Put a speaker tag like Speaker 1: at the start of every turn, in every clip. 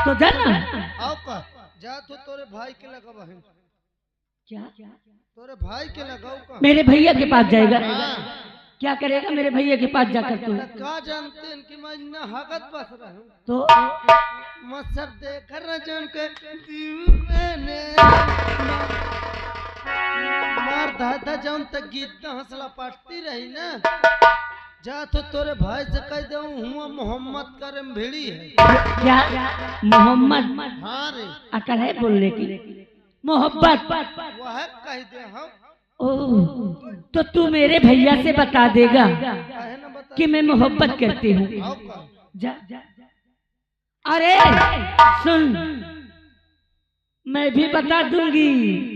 Speaker 1: तो जाना
Speaker 2: आओ का जा तो तोरे भाई के लगा बहन
Speaker 1: क्या
Speaker 2: तोरे भाई के लगाओ का
Speaker 1: मेरे भैया के पास जाएगा
Speaker 2: हाँ।
Speaker 1: क्या करेगा मेरे भैया के पास जाकर तू
Speaker 2: का जानते हैं कि मैं इतना हगत बस रहा हूँ
Speaker 1: तो
Speaker 2: मैं सब देख रहा जान के मैंने मार दादा जान तक गीत हंसला पाटती रही ना जा तो तोरे भाई से कह दे हुआ मोहम्मद करम भिड़ी है
Speaker 1: क्या मोहम्मद
Speaker 2: हाँ रे
Speaker 1: अकल है बोलने की मोहब्बत
Speaker 2: वह कह दे हम
Speaker 1: ओह तो तू मेरे भैया से बता देगा
Speaker 2: काहे ना बता
Speaker 1: कि मैं मोहब्बत करती हूँ
Speaker 2: आओ का
Speaker 1: जा अरे सुन मैं भी बता दूंगी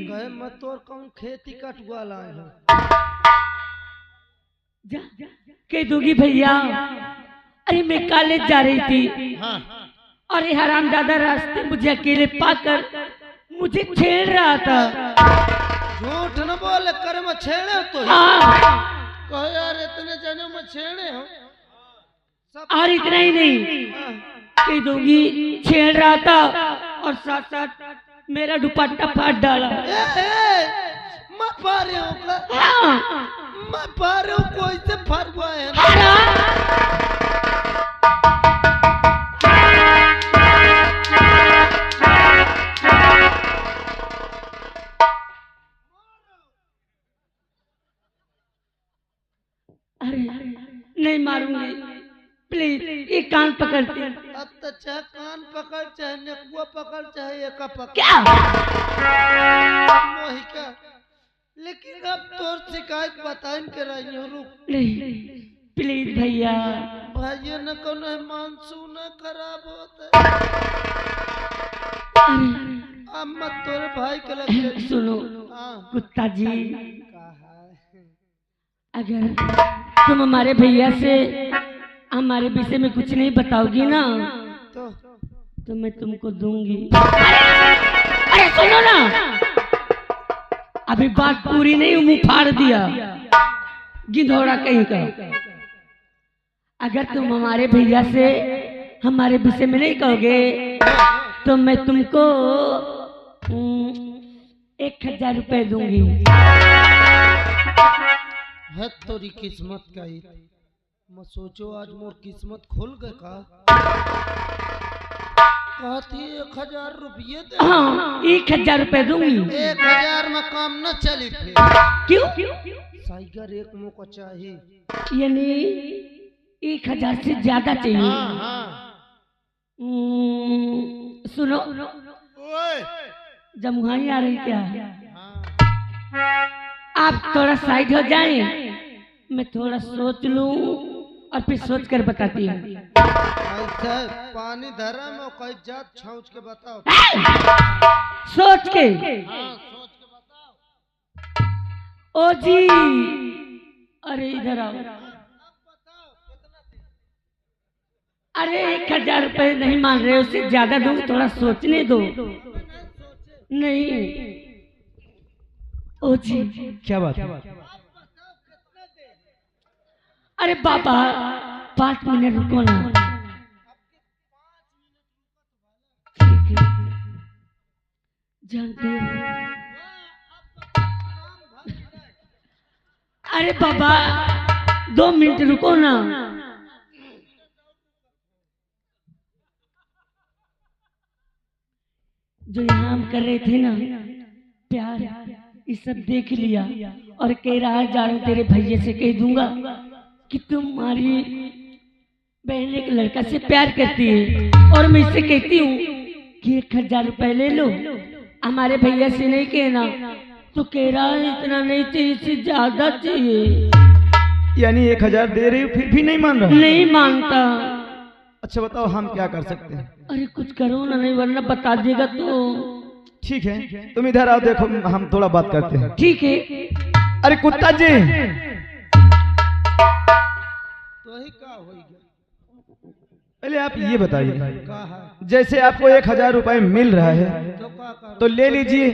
Speaker 2: कहे मैं तोर कौन खेती कटुआ लाए हूँ
Speaker 1: जा कह दूंगी भैया अरे मैं कॉलेज जा रही थी
Speaker 2: हाँ
Speaker 1: अरे हरामजादा रास्ते मुझे अकेले पाकर मुझे छेड़ रहा था
Speaker 2: झूठ न बोले कर मैं छेड़े तो
Speaker 1: हाँ
Speaker 2: कहे यार इतने जने में छेड़े हो सब
Speaker 1: और इतना ही नहीं कह दूंगी छेड़ रहा था और साथ साथ मेरा दुपट्टा फाड़ डाला
Speaker 2: मैं पा रहे हूँ का
Speaker 1: हाँ,
Speaker 2: मैं पा रहे हूँ कोई से फरवा है ना
Speaker 1: अरे नहीं मारूंगी प्लीज ये कान पकड़ती
Speaker 2: अब तो चाहे कान पकड़ चाहे नेकुआ पकड़ चाहे एक पकड़
Speaker 1: क्या
Speaker 2: मोही का लेकिन अब तोर शिकायत बताइन के रही हूँ रुक
Speaker 1: नहीं प्लीज भैया
Speaker 2: भाई न कोनो मानसून खराब होता
Speaker 1: अरे
Speaker 2: अब मत तोरे भाई के लग
Speaker 1: सुनो
Speaker 2: हाँ
Speaker 1: कुत्ता जी
Speaker 2: कहा
Speaker 1: अगर तुम हमारे भैया से हमारे विषय में कुछ नहीं बताओगी ना तो मैं तुमको दूंगी अरे सुनो ना अभी बात पूरी नहीं मुंह फाड़ दिया गिधौड़ा कहीं का अगर तुम हमारे भैया से हमारे विषय में नहीं कहोगे तो मैं तुमको 1000 रुपए दूंगी
Speaker 2: है तोरी किस्मत का ही मैं सोचो आज मोर किस्मत खुल गए का कहती 1000 रुपये दे
Speaker 1: हाँ 1000 रुपए दूंगी
Speaker 2: 1000 में काम न चली फिर
Speaker 1: क्यों
Speaker 2: साइगर एक मौका चाहिए
Speaker 1: यानी 1000 से ज्यादा चाहिए
Speaker 2: हाँ हाँ
Speaker 1: सुनो
Speaker 2: ओए
Speaker 1: जमुहाई आ रही क्या
Speaker 2: हाँ
Speaker 1: आप थोड़ा साइड हो जाएं मैं थोड़ा सोच लूं और फिर सोच कर बताती हूँ
Speaker 2: ऐसा पानी धरा में कोई जात छौच के बताओ
Speaker 1: सोच के
Speaker 2: हाँ सोच के बताओ
Speaker 1: ओ जी अरे इधर आओ अरे 1000 रुपए नहीं मान रहे उससे ज्यादा दूंगी थोड़ा सोचने दो नहीं ओ जी
Speaker 3: क्या बात है?
Speaker 1: अरे बाबा 5 मिनट रुको ना ठीक है जानते हो अरे बाबा 2 मिनट रुको ना जो यहाँ हम कर रहे थे ना प्यार ये सब देख लिया और कह रहा है जानो तेरे भैया से कह दूंगा कि तुम्हारी बहन एक लड़का से प्यार करती है और मैं इससे कहती हूँ कि 1000 रुपए ले लो हमारे भैया से नहीं कहना तो कह रहा है इतना नहीं चाहिए इससे ज्यादा चाहिए
Speaker 3: यानी 1000 दे रही हो फिर भी नहीं मान रहा?
Speaker 1: नहीं मानता।
Speaker 3: अच्छा बताओ हम क्या कर सकते हैं?
Speaker 1: अरे कुछ करो ना नहीं वरना बता देगा तो
Speaker 3: ठीक है तुम इधर आओ देखो हम थोड़ा बात करते हैं।
Speaker 1: ठीक है।
Speaker 3: अरे कुत्ता जी
Speaker 2: तो ही का होई गया
Speaker 3: पहले आप ये बताइए
Speaker 2: का है
Speaker 3: जैसे आपको 1000 रुपए मिल रहा है
Speaker 2: तो का कर
Speaker 3: तो ले लीजिए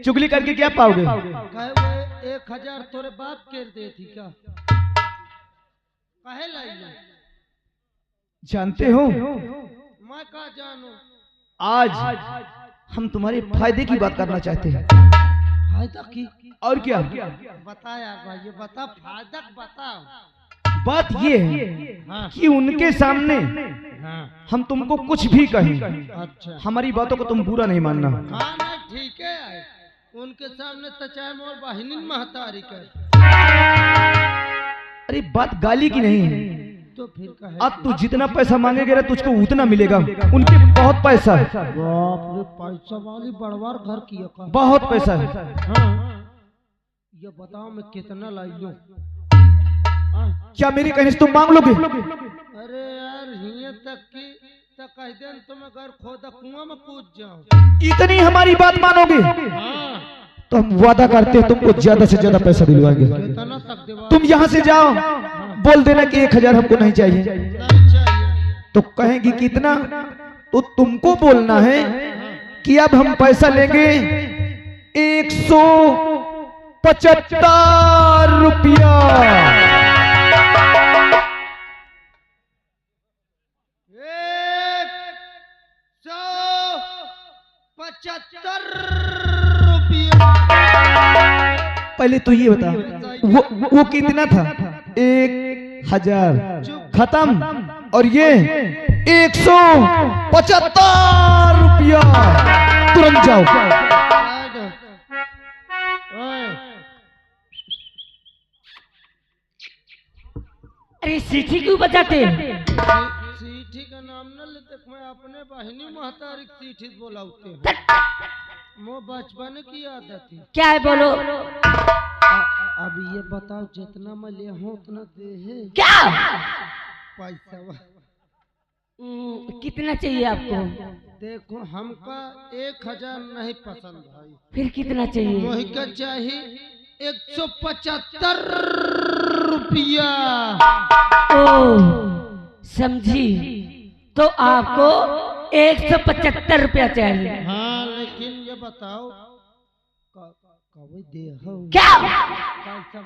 Speaker 3: चुगली करके क्या पाओगे?
Speaker 2: कहे वो 1000 तोरे बाप कर दे थी क्या कहे लाई
Speaker 3: जानते हो
Speaker 2: मैं का जानू
Speaker 3: आज हम तुम्हारे फायदे की बात करना चाहते हैं।
Speaker 2: फायदा की?
Speaker 3: और क्या?
Speaker 2: बता यार भाई, ये बता, फायदा बताओ।
Speaker 3: बात ये है
Speaker 2: हाँ।
Speaker 3: कि उनके सामने
Speaker 2: हाँ।
Speaker 3: हम तुमको कुछ भी कहें,
Speaker 2: अच्छा।
Speaker 3: हमारी बातों को तुम बुरा नहीं मानना।
Speaker 2: हाँ नहीं ठीक है यार। उनके सामने तो चाहे मोर बहिनी महतारी कर।
Speaker 3: अरे बात गाली की नहीं है।
Speaker 2: तो फिर कहे
Speaker 3: अब तू जितना पैसा मांगेगा तुझको उतना मिलेगा। उनके बहुत पैसा है,
Speaker 2: बाप रे, पैसा वाली बड़वार घर की है।
Speaker 3: बहुत पैसा है।
Speaker 2: हाँ। ये बताओ मैं कितना लाई लूं?
Speaker 3: क्या मेरी कहने से तुम मांग लोगे?
Speaker 2: अरे यार हिये तक की तक कह दें तो मैं घर खोदा कुआं में कूद जाऊं।
Speaker 3: इतनी हमारी बात मानोगे
Speaker 2: हाँ।
Speaker 3: तो हम वादा करते हैं तुमको ज्यादा से ज्यादा पैसा दिलवाएंगे।
Speaker 2: कितना तक दिवा?
Speaker 3: तुम यहाँ से जाओ, बोल देना कि 1000 हमको नहीं चाहिए।
Speaker 2: नहीं चाहिए।
Speaker 3: तो कहेंगी कितना, तो तुमको बोलना है कि अब हम पैसा लेंगे 175 रुपया।
Speaker 2: 175 रुपया।
Speaker 3: पहले तो ये बता, वो कितना था? 1000 खत्म, और ये 175 रुपया। तुरंत जाओ।
Speaker 1: अरे सीटी क्यों बजाते?
Speaker 2: सीठी का नाम न लेते, मैं अपने बहनी महतारी सीठी बोलाते हैं। वो बचपन की आदत थी।
Speaker 1: क्या है बोलो?
Speaker 2: अब ये बताओ, जितना मैं ले हूँ उतना दे है।
Speaker 1: क्या
Speaker 2: पैसा
Speaker 1: कितना चाहिए आपको?
Speaker 2: देखो हमका 1000 नहीं पसंद भाई।
Speaker 1: फिर कितना चाहिए?
Speaker 2: वही का चाहिए 175 रुपया।
Speaker 1: ओ समझी, तो आपको 175 रुपया चाहिए।
Speaker 2: हाँ लेकिन ये बताओ कब दे हो?
Speaker 1: क्या?
Speaker 2: पैसा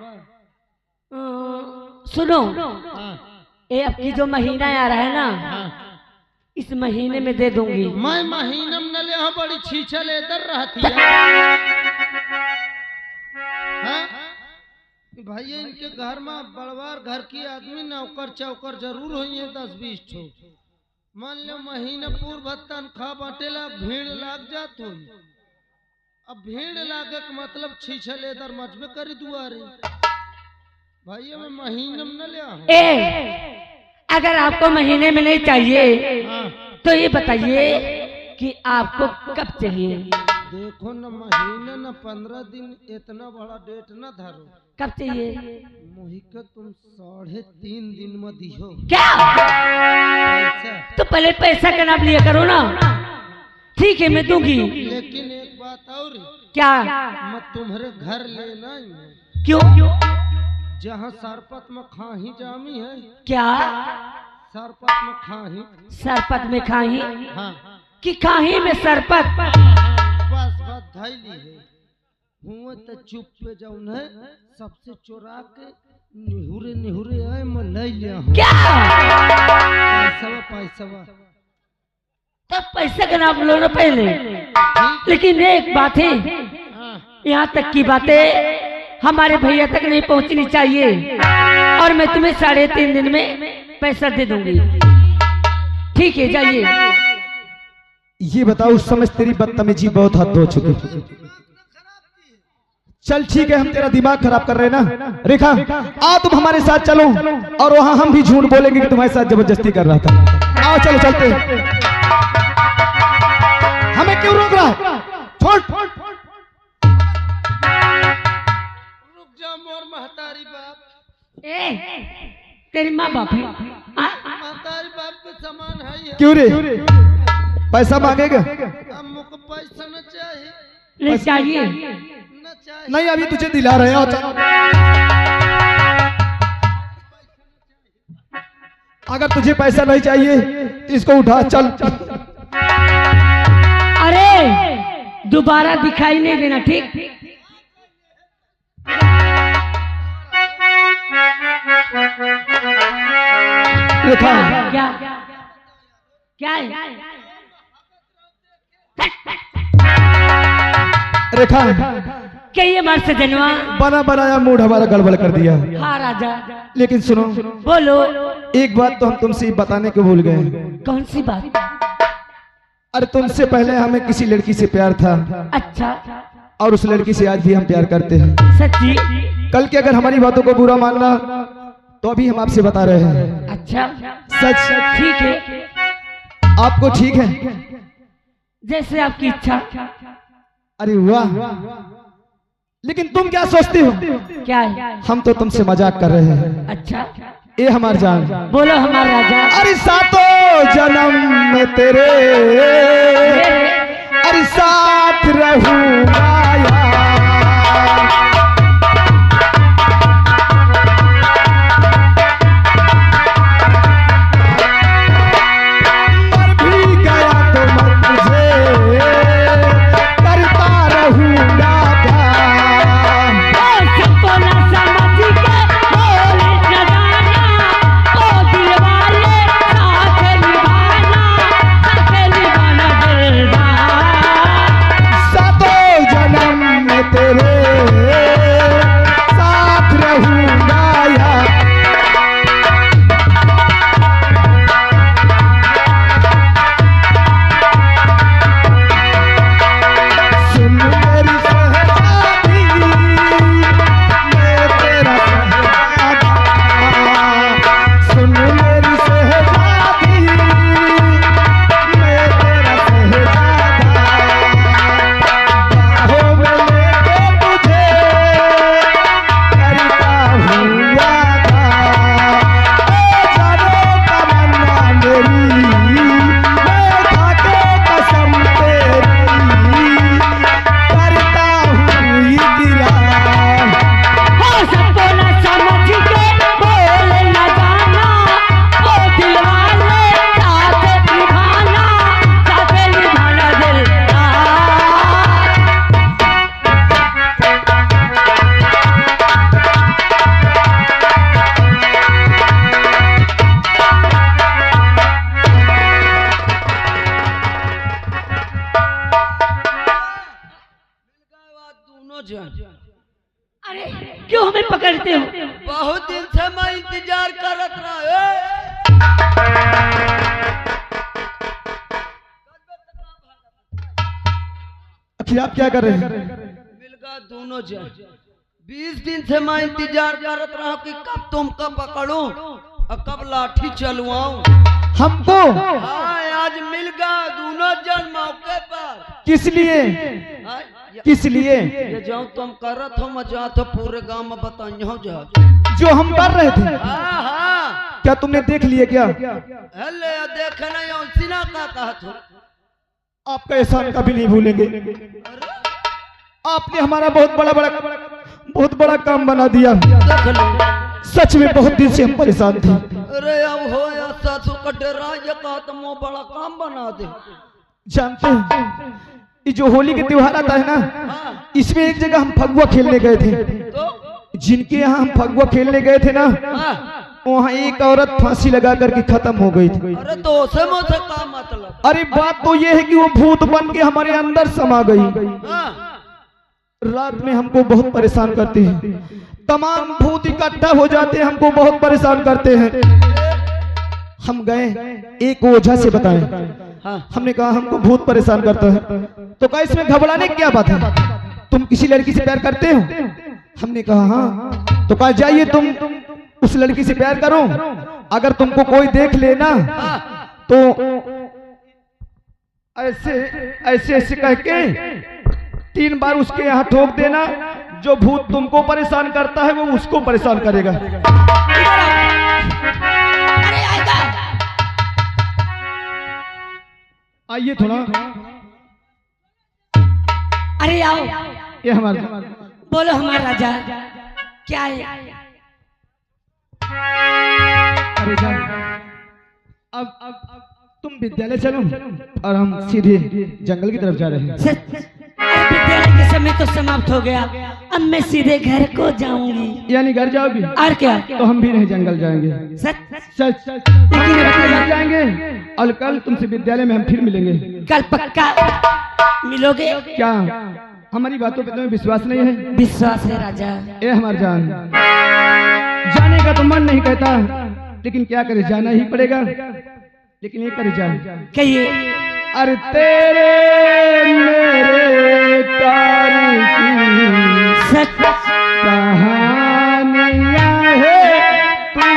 Speaker 1: सुनो,
Speaker 2: हाँ।
Speaker 1: ये अब की जो महीना आ रहा है ना,
Speaker 2: हाँ।
Speaker 1: इस महीने में दे दूंगी।
Speaker 2: मैं महीना में न ले, हाँ बड़ी छीछा लेकर रहती है। हाँ? भाई इनके घर में बड़वार घर की आदमी नौकर चौकर जरूर हुई है 10-20 ठो। मान लो महीना पूर्व तनख्वाह बांटेला, भीड़ लाग जात हुई। अब भीड़ लागे का मतलब छीछा लेदर मजबे करी दुआरे। भाई मैं महीने में न ले आऊं।
Speaker 1: अगर आपको महीने में नहीं चाहिए
Speaker 2: हाँ।
Speaker 1: तो ये बताइए कि आपको कब चाहिए?
Speaker 2: देखो न महीने न 15 दिन, इतना बड़ा डेट न धरो।
Speaker 1: कब चाहिए?
Speaker 2: मोहिका तुम 3.5 दिन में दियो।
Speaker 1: क्या?
Speaker 2: पैसा।
Speaker 1: तो पहले पैसा का नाम लिया करो ना। ठीक है मैं दूंगी।
Speaker 2: लेकिन एक बात और,
Speaker 1: क्या?
Speaker 2: मैं तुम्हारे घर लेना ही हूँ।
Speaker 1: क्यों?
Speaker 2: जहाँ सरपत में खाही जामी है।
Speaker 1: क्या?
Speaker 2: सरपत में खाही।
Speaker 1: सरपत में खाही?
Speaker 2: हाँ।
Speaker 1: कि खाही में सरपत?
Speaker 2: बस बात धैली है। हुआ तो चुप पे जाऊं है, सबसे चोरा के निहुरे निहुरे आए मैं ले लिया हूँ।
Speaker 1: क्या?
Speaker 2: पैसा
Speaker 1: तब पैसा का नाम लो ना पहले। लेकिन एक बात है, यहाँ तक की बातें हमारे भैया तक नहीं पहुँचनी चाहिए, और मैं तुम्हें 3.5 दिन में पैसा दे दूंगी। ठीक है जाइए।
Speaker 3: ये बताओ, उस समय तेरी बदतमीजी बहुत हद हो चुकी। चल ठीक है, हम तेरा दिमाग खराब कर रहे हैं ना। रेखा आओ तुम हमारे साथ चलो, और वहां हम भी झूठ बोलेंगे कि तुम्हारे साथ जबरदस्ती कर रहा था। आओ चलो चलते। हमें क्यों रोक रहा है? छोड़।
Speaker 2: रुक जा मोर महतारी बाप।
Speaker 1: तेरी माँ बाप है?
Speaker 2: महतारी बाप के समान है ये।
Speaker 3: क्यों रे? पैसा मांगेगा?
Speaker 2: अब मुझको पैसा न चाहिए।
Speaker 1: नहीं चाहिए?
Speaker 2: न चाहिए।
Speaker 3: नहीं अभी तुझे दिला रहे हैं। चलो, अगर तुझे पैसा नहीं चाहिए तो इसको उठा चल।
Speaker 1: अरे दोबारा दिखाई नहीं देना, ठीक?
Speaker 3: रेखा
Speaker 1: क्या क्या है?
Speaker 3: रेखा
Speaker 1: क्या ये मार से जनवा
Speaker 3: बना बनाया मूड हमारा गड़बड़ कर दिया।
Speaker 1: हाँ राजा
Speaker 3: लेकिन सुनो,
Speaker 1: बोलो।
Speaker 3: एक बात तो हम तुमसे बताने को भूल गए।
Speaker 1: कौन सी बात?
Speaker 3: अरे तुमसे पहले हमें किसी लड़की से प्यार था।
Speaker 1: अच्छा।
Speaker 3: और उस लड़की से आज भी हम प्यार करते हैं।
Speaker 1: सच्ची?
Speaker 3: कल के अगर हमारी बातों को बुरा मानना तो अभी हम आपसे बता रहे हैं।
Speaker 1: अच्छा
Speaker 3: सच।
Speaker 1: ठीक है,
Speaker 3: आपको ठीक है?
Speaker 1: जैसे आपकी इच्छा।
Speaker 3: अरे वाह, लेकिन तुम क्या सोचती हो?
Speaker 1: क्या है?
Speaker 3: हम तो तुमसे मजाक कर रहे हैं।
Speaker 1: अच्छा,
Speaker 3: ए हमार जान।
Speaker 1: बोलो हमारा राजा।
Speaker 3: अरे सातों जन्म में तेरे अरे साथ रहूंगा यार। मर भी गया तो मैं तुझे करता रहूंगा प्यार।
Speaker 1: सबको न समझ के बोले न जाना, ओ दिल वाले साथ निभाना दिलदार।
Speaker 3: सातों जन्म में तेरे साथ रहूंगा यार। सुन मेरी शहजादी, मैं तेरा शहजादा। सुन मेरी शहजादी, मैं तेरा शहजादा। बाहों में लेके तुझे करता हूँ वादा। ओ जानो तमन्ना मेरी, मैं खाके कसम तेरी करता हूँ इकरार।
Speaker 1: ओ सबको न समझ के बोले न जाना, ओ दिल वाले साथ निभाना दिलदार।
Speaker 2: दोनों जन
Speaker 1: अरे क्यों हमें पकड़ते हो?
Speaker 2: बहुत दिन से मैं इंतजार करत रहा।
Speaker 3: आखिर आप क्या कर रहे हैं?
Speaker 2: मिल गया दोनों जन। 20 दिन से मैं इंतजार करत रहा कि कब तुमको पकड़ूं और कब लाठी चलवाऊं।
Speaker 3: हमको?
Speaker 2: हाँ, आज मिल गया दोनों जन मौके पर।
Speaker 3: किस लिए?
Speaker 2: हाँ,
Speaker 3: किस लिए?
Speaker 2: ये जो तुम करत हो मजा तो पूरे गांव में बताइयो जा।
Speaker 3: जो हम कर रहे थे?
Speaker 2: हाँ हाँ।
Speaker 3: क्या तुमने देख लिए क्या?
Speaker 2: हले देखे नहीं हो सीना का कहत हो।
Speaker 3: आपका एहसान कभी नहीं भूलेंगे। आपने हमारा बहुत बड़ा काम बना दिया।
Speaker 2: देख लो।
Speaker 3: सच में बहुत दिन से हम परेशान थे।
Speaker 2: अरे अब हो या सासू का डरा ये कहा तो वो बड़ा काम बना दे।
Speaker 3: जानते हैं ये जो होली के त्योहार आता है ना,
Speaker 2: हाँ।
Speaker 3: इसमें एक जगह हम फगुआ खेलने गए थे।
Speaker 2: तो
Speaker 3: जिनके यहाँ हम फगुआ खेलने गए थे ना,
Speaker 2: हाँ।
Speaker 3: वहाँ एक औरत फांसी लगा करके खत्म हो गई थी।
Speaker 2: अरे तो उसे मुझे का मतलब?
Speaker 3: अरे बात तो ये है कि वो भूत बन के हमारे अंदर समा गई।
Speaker 2: हाँ।
Speaker 3: रात में हमको बहुत परेशान करते हैं। तमाम भूत इकट्ठा हो जाते हैं, हमको बहुत परेशान करते हैं। हम गए एक ओझा से बताएं।
Speaker 2: हाँ।
Speaker 3: हमने कहा हमको भूत परेशान करता है। तो कहा इसमें घबराने की क्या बात है, तुम किसी लड़की से प्यार करते हो? हमने कहा हाँ। तो कहा जाइए तुम उस लड़की से प्यार करो, अगर तुमको कोई देख लेना तो ऐसे ऐसे ऐसे कह के 3 बार उसके यहाँ ठोक देना। जो भूत तुमको परेशान करता है वो उसको परेशान करेगा। आइए थोड़ा।
Speaker 1: अरे आओ।
Speaker 3: ये हमारा।
Speaker 1: बोलो हमारा राजा क्या है?
Speaker 3: अरे जान, अब तुम विद्यालय चलो और हम सीधे जंगल की तरफ जा रहे हैं।
Speaker 1: विद्यालय के समय तो समाप्त हो गया, अब मैं सीधे घर को जाऊंगी।
Speaker 3: यानी घर जाओगी?
Speaker 1: और क्या?
Speaker 3: तो हम भी नहीं जंगल जाएंगे।
Speaker 1: सच?
Speaker 3: सच। लेकिन जंगल जाएंगे और कल तुमसे विद्यालय में हम फिर मिलेंगे।
Speaker 1: कल पक्का मिलोगे?
Speaker 3: क्या? हमारी बातों पे तुम्हें विश्वास नहीं है?
Speaker 1: विश्वास है राजा।
Speaker 3: ए हमार जान, जाने का तो मन नहीं कहता, लेकिन क्या करे, जाना ही पड़ेगा। लेकिन ये करे जान,
Speaker 1: कहिए।
Speaker 3: अरे तेरे मेरे प्यार की
Speaker 1: सच
Speaker 3: कहानियां है, तू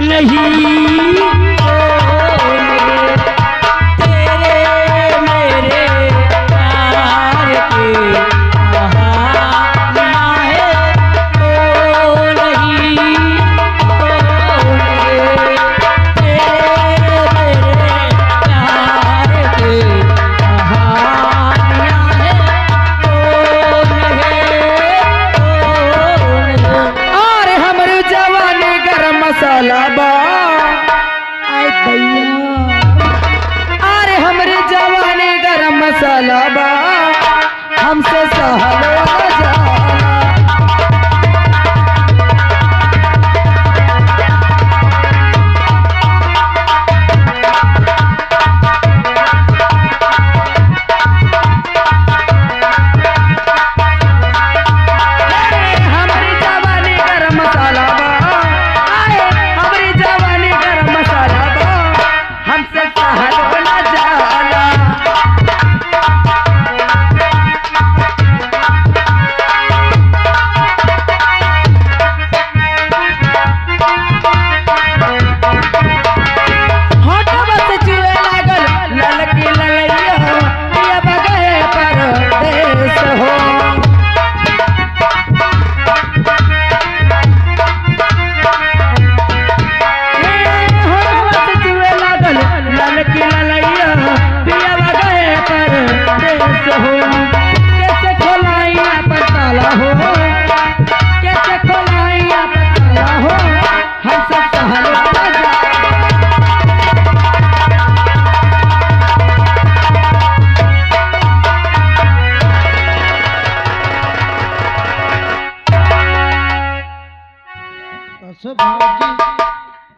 Speaker 3: नहीं हमसे सहलो न जाना। हमारी जवानी गरम मसाला बा, हमारी जवानी गरम मसाला बा, हमसे सहलो न जाना।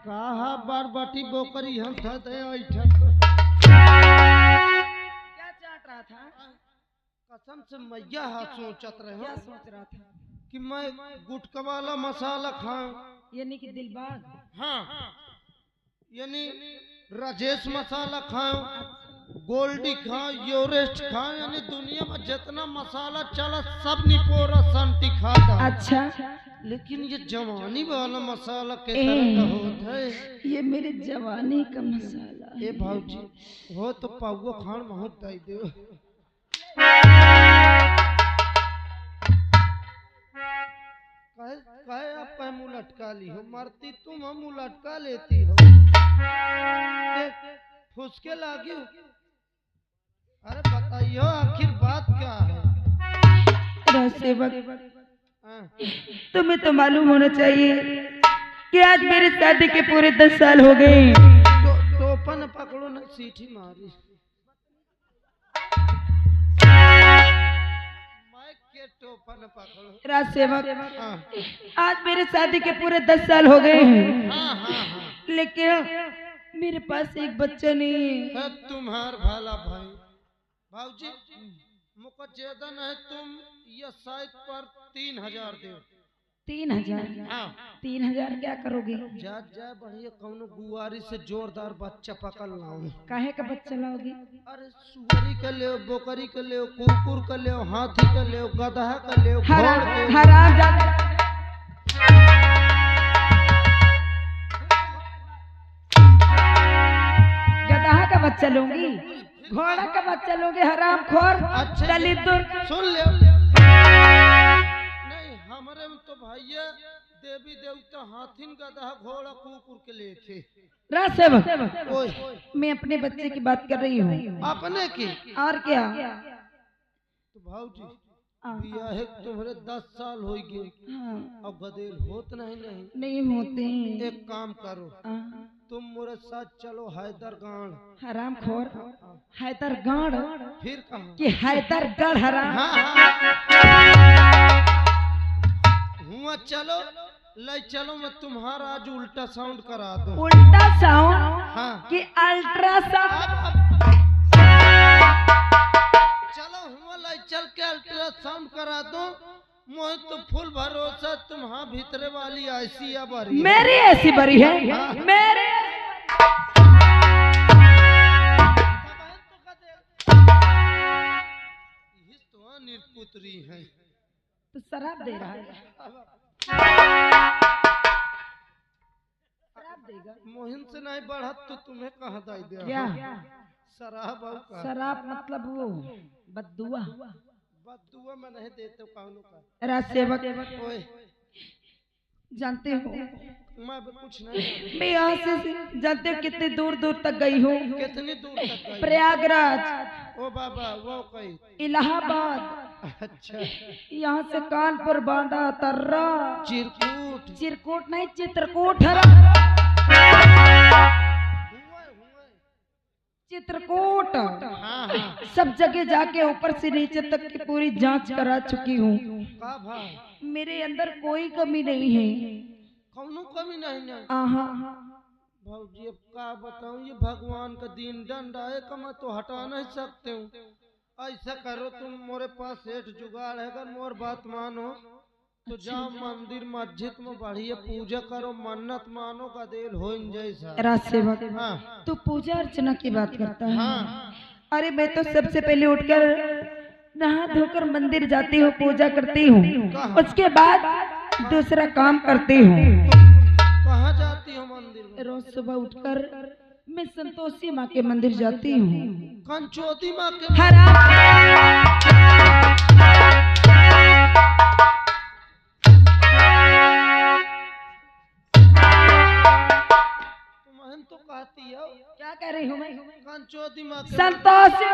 Speaker 3: कहा बार बाटी बोकरी हम था क्या चाट रहा था? कसम से मैया हाथ सोचत रहे। क्या सोच रहा था? कि मैं गुटका वाला मसाला खाऊं,
Speaker 1: यानी कि दिलबाग।
Speaker 3: हाँ, यानी राजेश मसाला खाऊं, गोल्डी खाऊं, योरेस्ट खाऊं, यानी दुनिया में जितना मसाला चला सब निपोरा संटी खाता।
Speaker 1: अच्छा,
Speaker 3: लेकिन ये जवानी वाला मसाला के तरह का होता है।
Speaker 1: ये मेरे जवानी का मसाला है।
Speaker 3: ए भाऊजी हो तो पाउआ खान बहुत दाई दे। काहे आप पे मुंह लटका ली हो? मरती तुम, हम मुंह लटका लेती हो। फुसके लागी हो? अरे बताइए आखिर बात क्या है?
Speaker 1: सेवक, तुम्हें तो मालूम होना चाहिए कि आज मेरी शादी के पूरे 10 साल हो गए।
Speaker 3: टोपन पकड़ो ना, सीटी मारी। टोपन पकड़ो।
Speaker 1: राज सेवक, आज मेरी शादी के पूरे 10 साल हो गए हैं। लेकिन मेरे पास एक बच्चा नहीं है।
Speaker 3: तुम्हार भाला भाई भाऊजी मुकज्जेदन है तुम, ये शायद पर 3000 दो।
Speaker 1: 3000? 3000 क्या करोगे?
Speaker 3: जा जा बढ़िया कौनो गुआरी से जोरदार बच्चा पकड़ लाऊं।
Speaker 1: काहे का बच्चा लाओगे?
Speaker 3: अरे सुअरी का ले, बोकरी का ले, कुकुर का ले, हाथी का ले, गधा का ले,
Speaker 1: हराम जादा। गधा का बच्चा लूंगी, घोड़ा का बच्चा लोगे, हराम खोर।
Speaker 3: अच्छा
Speaker 1: दलित
Speaker 3: सुन ले। नहीं हमारे में तो भैया
Speaker 2: देवी देवता हाथिन गधा घोड़ा कुकुर के लिए थे।
Speaker 1: राज सेवक,
Speaker 2: ओए
Speaker 1: मैं अपने बच्चे की बात कर रही हूँ।
Speaker 2: अपने की
Speaker 1: और क्या?
Speaker 2: तो भाऊजी बियाह तुम्हारे 10 साल हो गए, अब गदेल होत नहीं
Speaker 1: होते।
Speaker 2: एक काम करो, तुम मेरे साथ चलो हैदरगढ़।
Speaker 1: हरामखोर, हैदरगढ़?
Speaker 2: फिर कहाँ
Speaker 1: कि हैदरगढ़ हराम?
Speaker 2: हुआ चलो ले चलो, मैं तुम्हारा आज उल्टा साउंड करा दूं।
Speaker 1: उल्टा साउंड?
Speaker 2: हाँ
Speaker 1: कि अल्ट्रासाउंड?
Speaker 2: चलो हुआ ले चल के अल्ट्रासाउंड करा दूं। मोहित तो फुल भरोसा तुम्हारा भीतरे वाली ऐसी या बरी
Speaker 1: मेरी ऐसी बरी है। मेरे निर्पुत्री है तो शराब दे रहा है।
Speaker 2: मोहिन से नहीं बढ़त तो तुम्हें कहाँ दाई दे
Speaker 1: क्या?
Speaker 2: शराब
Speaker 1: मतलब वो बद्दुआ?
Speaker 2: बद्दुआ में नहीं देते कानों का।
Speaker 1: राज सेवक,
Speaker 2: ओए
Speaker 1: जानते हो
Speaker 2: मैं कुछ नहीं,
Speaker 1: मैं यहाँ से जानते हो कितनी दूर दूर तक गई हूँ?
Speaker 2: कितनी दूर तक गई?
Speaker 1: प्रयागराज,
Speaker 2: ओ बाबा वो कहीं
Speaker 1: इलाहाबाद,
Speaker 2: अच्छा
Speaker 1: यहाँ से कानपुर, बांदा, तर्रा, चिरकूट नहीं चित्रकूट चित्रकूट, सब जगह जाके ऊपर से नीचे तक की पूरी जांच करा चुकी हूँ। मेरे अंदर कोई कमी नहीं है।
Speaker 2: कौनो कमी नहीं ना? भाजी अब क्या बताऊं, ये भगवान का दीन दंड है, कमा तो हटा नहीं सकते हूँ। ऐसा करो तुम, मोरे पास सेठ जुगाड़ है, अगर मोर बात मानो तो जाओ मंदिर मस्जिद में बढ़िया पूजा करो, मन्नत मानो, गदेल हो जैसा।
Speaker 1: राज सेवक, तू पूजा अर्चना की बात करता है? अरे मैं तो सबसे पहले उठकर नहा धोकर मंदिर जाती हूँ, पूजा करती हूँ, उसके बाद दूसरा काम करती हूँ।
Speaker 2: कहाँ जाती हूँ मंदिर में?
Speaker 1: रोज सुबह उठकर मैं संतोषी माँ के मंदिर जाती हूँ।
Speaker 2: कंचोती माँ के? तो कहती हो
Speaker 1: क्या कह रही हूँ मैं?
Speaker 2: कंचोती माँ के?
Speaker 1: संतोषी,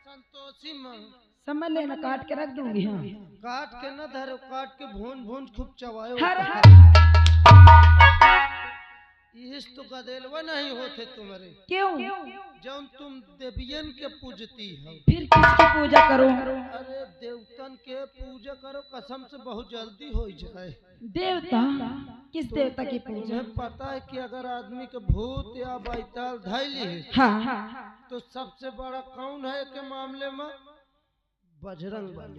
Speaker 2: संतोषी माँ
Speaker 1: समझ लेना, काट के रख दूंगी। हाँ
Speaker 2: काट के न धरो, काट के भून भून खूब चबायो। इस तो गदेलवा नहीं होते तुम्हारे।
Speaker 1: क्यों?
Speaker 2: जब तुम देवियन के पूजती हो।
Speaker 1: फिर किसकी पूजा करूं?
Speaker 2: अरे देवतन के पूजा करो, कसम से बहुत जल्दी हो जाए।
Speaker 1: देवता? किस देवता की पूजा?
Speaker 2: तुम्हें पता है कि अगर आदमी के भूत या बैताल धैली है, तो सबसे बड़ा कौन है के मामले में? बजरंग बली,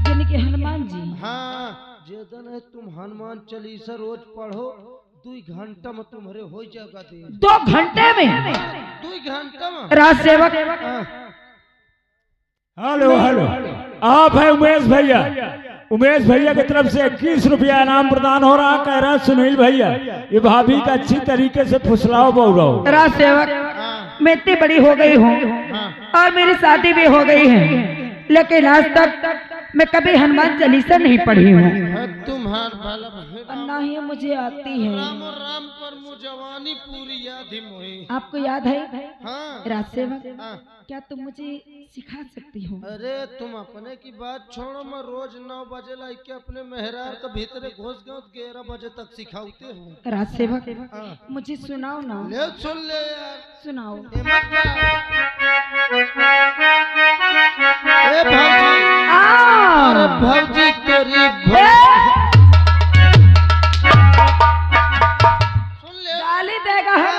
Speaker 1: यानी कि हनुमान जी।
Speaker 2: हाँ, जेदन है तुम हनुमान चालीसा रोज पढ़ो, 2 घंटा में तुम्हारे हो जाएगा।
Speaker 1: 2 घंटे में?
Speaker 2: 2 घंटा में?
Speaker 1: राज सेवक,
Speaker 4: हेलो हेलो, आप है उमेश भैया? उमेश भैया की तरफ से 21 रुपया इनाम प्रदान हो रहा। कह रहा सुनील भैया, ये भाभी का अच्छी तरीके से फुसलाओ बोलो।
Speaker 1: राज सेवक, मैं इतनी बड़ी हो गई हूँ और मेरी शादी भी हो गई है, लेकिन आज तक मैं कभी हनुमान चालीसा नहीं पढ़ी हूँ। ना ही मुझे आती है।
Speaker 2: राम और राम पर जवानी पूरी याद ही मोही।
Speaker 1: आपको याद है?
Speaker 2: हाँ।
Speaker 1: राज सेवक, क्या तुम मुझे सिखा सकती हो?
Speaker 2: अरे तुम अपने की बात छोड़ो, मैं रोज 9 बजे लाइके अपने मेहरार के भीतर घुस गया, 11 बजे तक सिखाते हूँ।
Speaker 1: राज सेवक, मुझे सुनाओ ना।
Speaker 2: ले सुन ले यार,
Speaker 1: सुनाओ।
Speaker 2: ए भाजी, अरे भाजी तेरी सुन ले,
Speaker 1: गाली देगा है।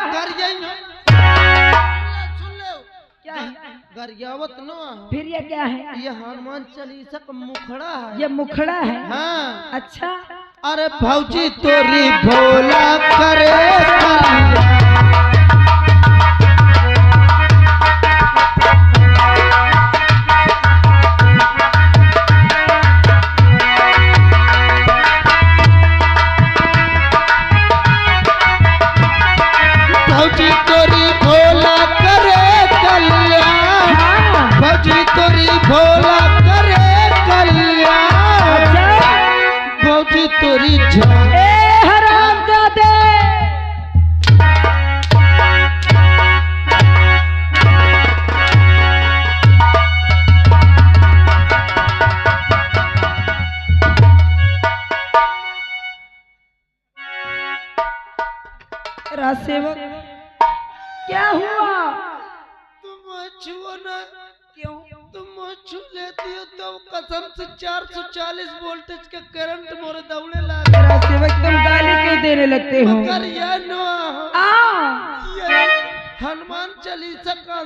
Speaker 2: सुन ले,
Speaker 1: क्या है?
Speaker 2: गरियावत न,
Speaker 1: फिर ये क्या है?
Speaker 2: ये हनुमान चालीसा का मुखड़ा है।
Speaker 1: ये मुखड़ा है?
Speaker 2: हाँ।
Speaker 1: अच्छा।
Speaker 2: अरे भाजी तोरी भोला करे तोरी झांकी
Speaker 1: ए हरामजादे राजसेवक क्या हुआ?
Speaker 2: तुम छुओ ना।
Speaker 1: क्यों?
Speaker 2: तुम छू लेती हो तो कसम से 440 वोल्टेज का करंट मोरे दौड़े लगा।
Speaker 1: राजसेवक तुम गाली क्यों देने लगते हो?
Speaker 2: मगर यह नो ये हनुमान चालीसा का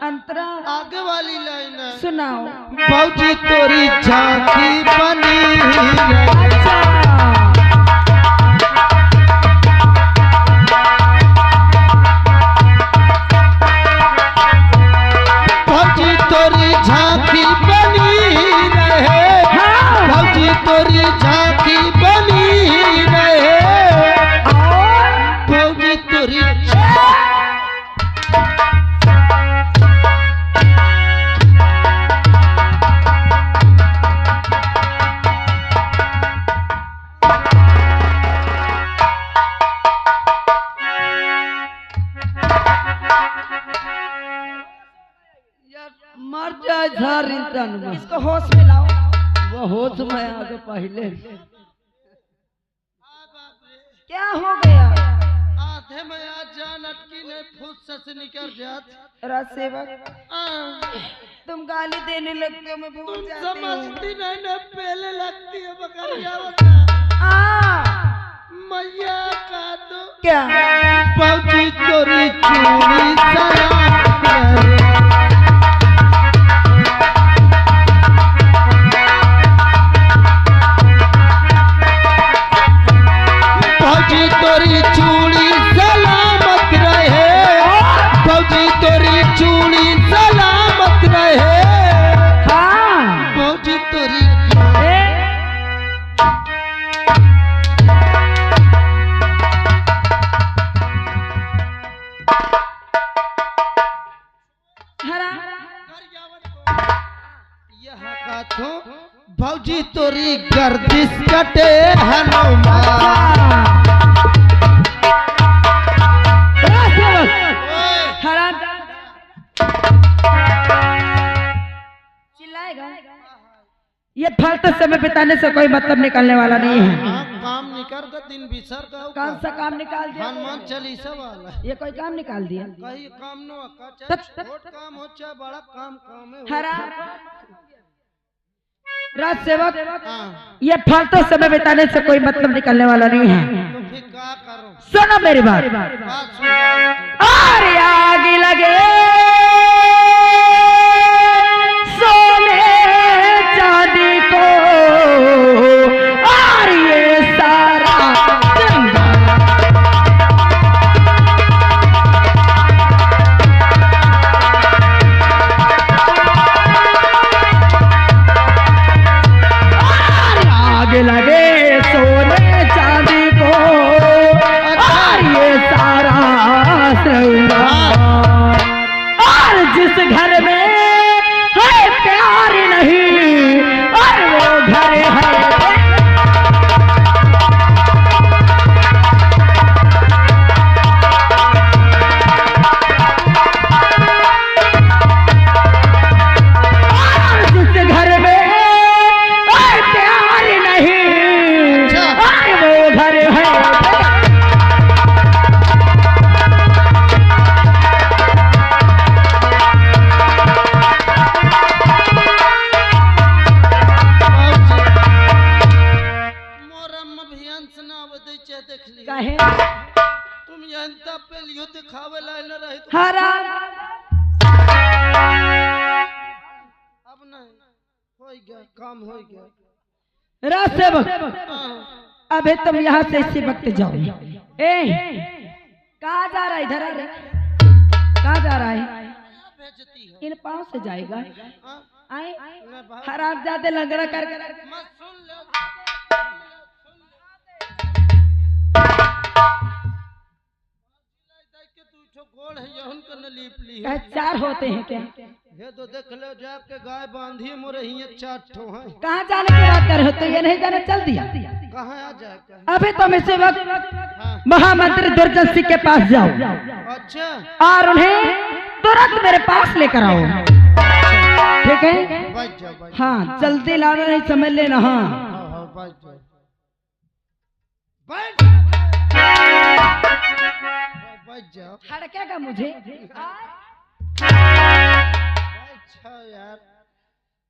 Speaker 1: अंतरा
Speaker 2: आगे वाली लाइन है।
Speaker 1: सुनाओ।
Speaker 2: भौजी तोरी झांकी बनी है।
Speaker 1: अच्छा
Speaker 2: भौजी तोरी झांकी बनी रहे। भौजी तोरी झांकी बनी रहे। भौजी तोरी
Speaker 1: मर जाए झार इंसान में। इसको होश में लाओ। वो होश में आ तो पहले क्या हो गया?
Speaker 2: आधे में आ जान अटकी नहीं फुस से निकल जात।
Speaker 1: राजसेवक तुम गाली देने लगते हो, मैं भूल
Speaker 2: तुम
Speaker 1: जाती हूँ।
Speaker 2: समझती नहीं ना पहले लगती है बकरिया बता। मैया का तो
Speaker 1: क्या?
Speaker 2: भौजी तोरी चूड़ी सलाम करे। भौजी तोरी चूड़ी सलामत रहे। भौजी तोरी चूड़ी सलामत रहे।
Speaker 1: हाँ
Speaker 2: भौजी तोरी यहाँ का तो भौजी तोरी गर्दिश कटे हनुमान।
Speaker 1: चिल्लाएगा। ये फालतू समय बिताने से कोई मतलब निकलने वाला नहीं है।
Speaker 2: काम निकल का दिन बिसर का
Speaker 1: कौन सा काम निकाल दिया?
Speaker 2: हनुमान चालीसा वाला
Speaker 1: ये कोई काम निकाल दिया?
Speaker 2: कहीं काम नो का चाहे छोट काम हो चाहे बड़ा काम है।
Speaker 1: हराम राजसेवक
Speaker 2: हाँ
Speaker 1: ये फालतू समय बिताने से कोई मतलब निकलने वाला नहीं है।
Speaker 2: तो फिर क्या करो?
Speaker 1: सुनो मेरी बात।
Speaker 2: बात सुनो।
Speaker 1: और आगे लगे सोने चांदी को और ये सारा आगे लगे सोने चांदी को और ये सारा श्रृंगार। और जिस घर में है प्यार नहीं और वो घर है और जिस घर में है प्यार नहीं और वो घर है काहे?
Speaker 2: तुम यंता पे लियो दिखावे लाइन रही तो
Speaker 1: हराम
Speaker 2: अब नहीं हो गया काम हो गया।
Speaker 1: राजसेवक
Speaker 2: हाँ।
Speaker 1: अबे तुम यहाँ से इसी वक्त जाओ। कहाँ जा रहा है? इधर आ रे। कहाँ जा रहा है?
Speaker 2: बेइज्जती है।
Speaker 1: इन पाँव से जाएगा।
Speaker 2: हाँ?
Speaker 1: आए
Speaker 2: ना भाई।
Speaker 1: हराम जाते लंगड़ा कर
Speaker 2: मत सुन ले। गोड़ है यहन कर न लीप ली है।
Speaker 1: चार होते हैं क्या?
Speaker 2: ये तो देख लो जाके गाय बांधी मोरे ही 4 ठो है।
Speaker 1: कहाँ जाने की बात कर रहे हो? तो ये नहीं जाने चल दिया।
Speaker 2: कहाँ आ जाए क्या?
Speaker 5: अभी तुम इसी वक्त
Speaker 2: हाँ।
Speaker 5: महामंत्री दुर्जन सिंह के पास जाओ
Speaker 2: अच्छा
Speaker 5: और उन्हें तुरंत मेरे पास लेकर आओ, ठीक है?
Speaker 2: बच जाओ बच
Speaker 5: हाँ, जल्दी लाना, नहीं समझ लेना। हाँ,
Speaker 2: हाँ बच जाओ बच जाओ।
Speaker 5: हड़केगा मुझे।
Speaker 2: अच्छा यार,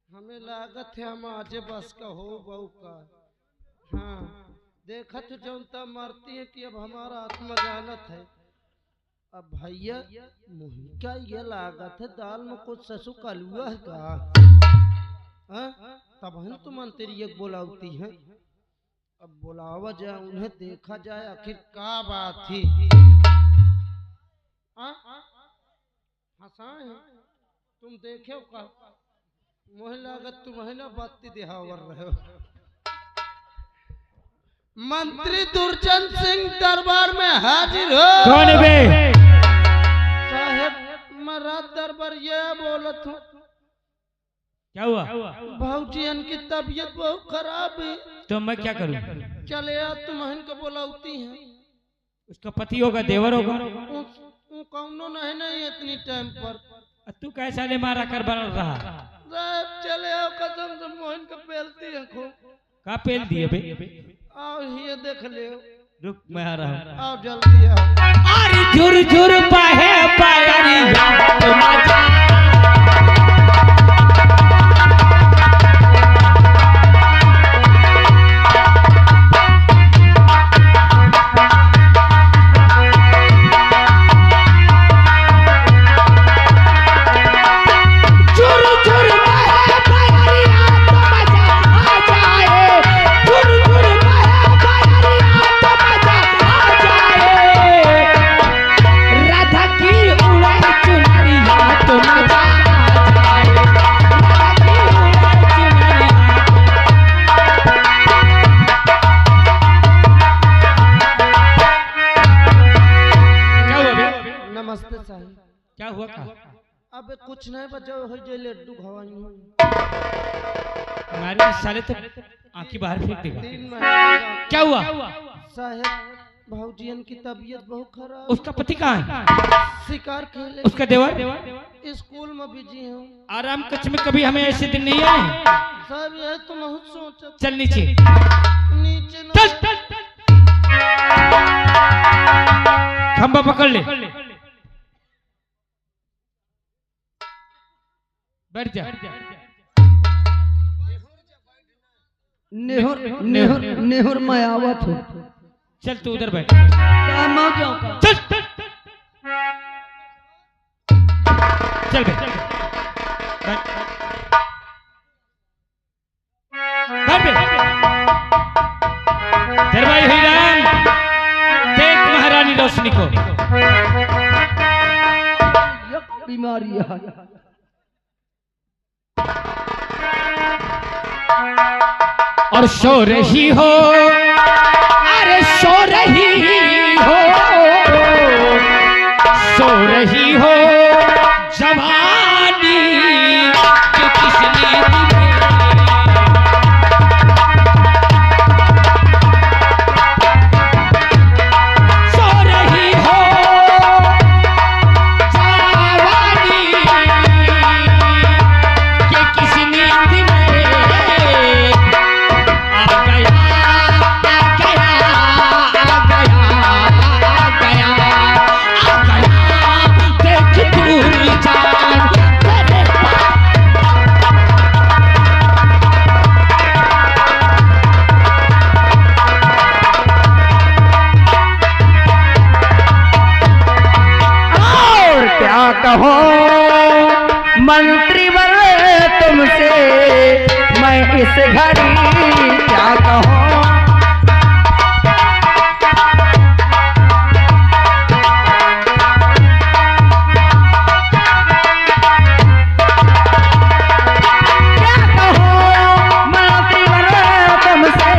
Speaker 2: हमें लागत है हम आज बस का हो बहू का। हाँ देखा तो जनता मरती है कि अब हमारा आत्मा जानत है। अब भैया मुही क्या ये लागत है दाल में कुछ ससु कलुआ है का? हाँ? तब हम तो मंत्री एक बोलावती है। अब बुलावा जाए उन्हें, देखा जाए आखिर क्या बात थी। हंसाए हैं तुम, देखे हो का मोह लागत तुम्हें ना बाती दिहावर रहे हो। मंत्री दुर्जन सिंह दरबार में हाजिर हो।
Speaker 4: कौन है बे?
Speaker 2: साहेब मैं रात दरबार ये बोलत हूँ,
Speaker 4: क्या हुआ?
Speaker 2: भाऊजी इनकी तबीयत बहुत खराब है।
Speaker 4: तो मैं क्या करूं?
Speaker 2: चले यार तुम्हें को बुलाती हैं।
Speaker 4: उसका पति होगा, देवर होगा।
Speaker 2: कौनो नहीं इतनी टाइम पर।
Speaker 4: तू कैसा ले मारा कर बन रहा?
Speaker 2: साहब चले आओ, कसम से मोहन को पेलती है खूब।
Speaker 4: का पेल दिए बे?
Speaker 2: आओ ये देख ले।
Speaker 4: रुक मैं आ रहा हूँ।
Speaker 2: आओ जल्दी आओ।
Speaker 4: अरे झुर झुर बहे पायरिया तो मजा। क्या हुआ?
Speaker 2: अबे कुछ नहीं बचा हो जे लड्डू खवाई हो।
Speaker 4: हमारे साले तो आंखी बाहर फेंक देगा।
Speaker 2: 3 महीने
Speaker 4: क्या हुआ?
Speaker 2: साहब भाऊजियन की तबीयत बहुत खराब।
Speaker 4: उसका पति कहाँ है?
Speaker 2: शिकार खेले।
Speaker 4: उसका देवर?
Speaker 2: स्कूल में बिजी हूँ।
Speaker 4: आराम कच्छ में कभी हमें ऐसे दिन नहीं आए।
Speaker 2: साहब यह तो बहुत सोचा।
Speaker 4: चल नीचे।
Speaker 2: नीचे न
Speaker 4: चल। खंबा पकड़ ले, बैठ जा।
Speaker 5: नेहुर नेहुर नेहुर मैं आवत हूँ।
Speaker 4: चल तू उधर बैठ।
Speaker 5: मैं आ जाऊँ का?
Speaker 4: चल चल बैठ। दरबाई हिरान देख महारानी रोशनी को।
Speaker 5: बीमारी है।
Speaker 4: और सो रही हो, अरे सो रही हो, सो रही हो जवानी के किसने सो रही हो जवानी के किसने
Speaker 5: कहो मंत्री वर तुमसे मैं इस घड़ी क्या कहूँ। क्या कहूँ मंत्री वर तुमसे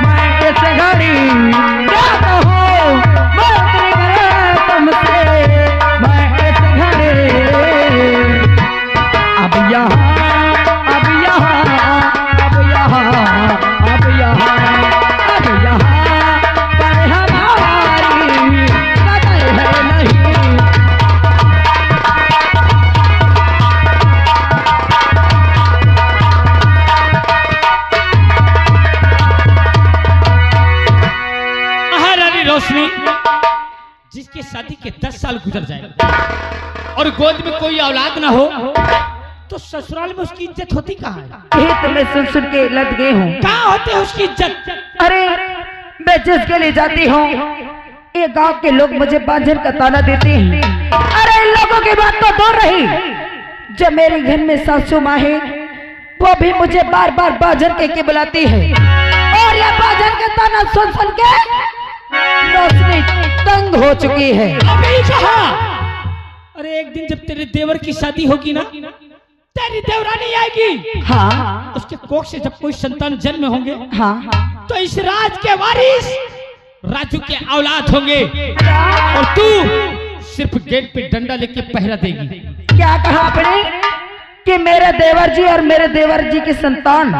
Speaker 5: मैं इस घड़ी क्या कहूँ मंत्री वर तुमसे मैं अब यहाँ
Speaker 6: शादी के 10 साल गुजर जाए और गोद में कोई औलाद ना हो तो ससुराल में उसकी इज्जत होती कहाँ है?
Speaker 5: यही तो मैं सुन सुन के लग गई हूँ।
Speaker 6: कहाँ होती है उसकी इज्जत?
Speaker 5: अरे मैं जिसके लिए जाती हूँ ये गांव के लोग मुझे बांझन का ताना देते हैं। अरे इन लोगों की बात तो दूर रही, जो मेरे घर में सासू माँ है वो भी मुझे बार बार बांझन कह के बुलाती है और ये बांझन का ताना सुन सुन के रोशनी तंग हो चुकी है।
Speaker 6: अभी कहा, अरे एक दिन जब तेरे देवर की शादी होगी ना, तेरी देवरानी आएगी।
Speaker 5: हाँ
Speaker 6: उसके कोख से जब कोई संतान जन्म होंगे
Speaker 5: हाँ
Speaker 6: तो इस राज के वारिस राजू के औलाद होंगे और तू सिर्फ गेट पे डंडा लेके पहरा देगी।
Speaker 5: क्या कहा आपने कि मेरे देवर जी और मेरे देवर जी की संतान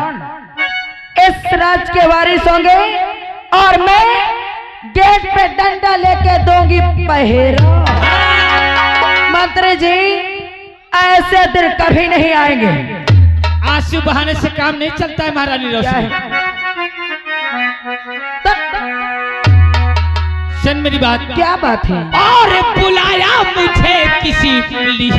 Speaker 5: इस राज के वारिस होंगे और मैं गेट पे डंडा लेके दूंगी पहरा? मंत्री जी ऐसे दिन कभी नहीं आएंगे।
Speaker 6: आंसू बहाने से काम नहीं चलता है महारानी रोशनी। सुन मेरी बात।
Speaker 5: क्या बात है?
Speaker 6: और बुलाया मुझे किसी लिए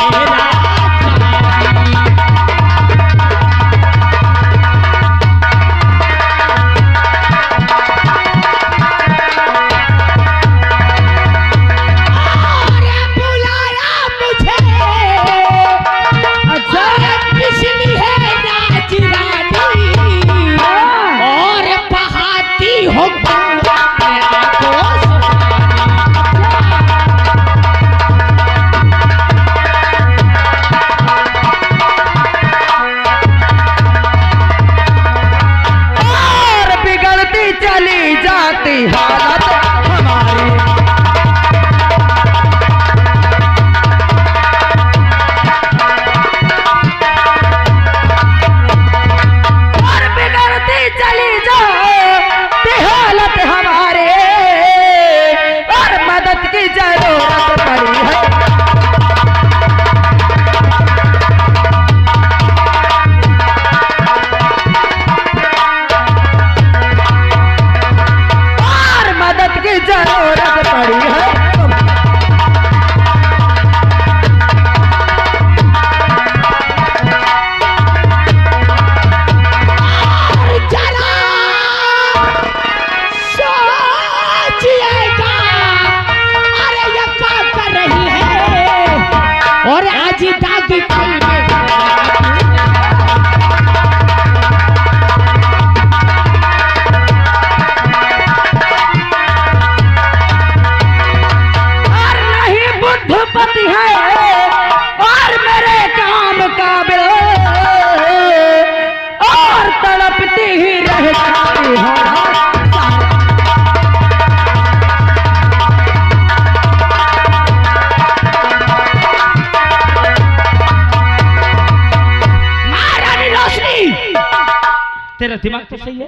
Speaker 6: तेरा दिमाग तो सही है?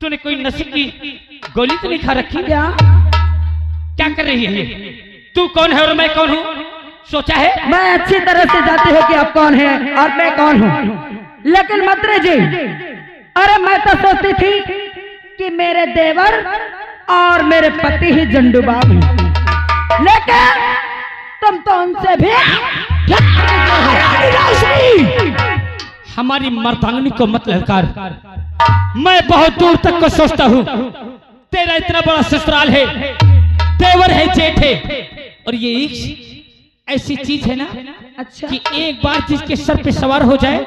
Speaker 6: तूने कोई नशे की गोली तो नहीं खा रखी? क्या कर रही है? तू कौन है और मैं कौन हूँ? सोचा है?
Speaker 5: मैं अच्छी तरह से जानती हूँ कि आप कौन हैं और मैं कौन हूँ, लेकिन मंत्री जी अरे मैं तो सोचती थी कि मेरे देवर और मेरे पति ही झंडू बाम हैं, लेकिन तुम तो उनसे भी
Speaker 6: हमारी मर्दांगनी को मत ललकार। मैं बहुत दूर तक को सोचता हूँ। तेरा इतना बड़ा ससुराल है, देवर है, जेठ है, और ये एक ऐसी चीज है ना
Speaker 5: अच्छा
Speaker 6: कि एक बार जिसके सर पे सवार हो जाए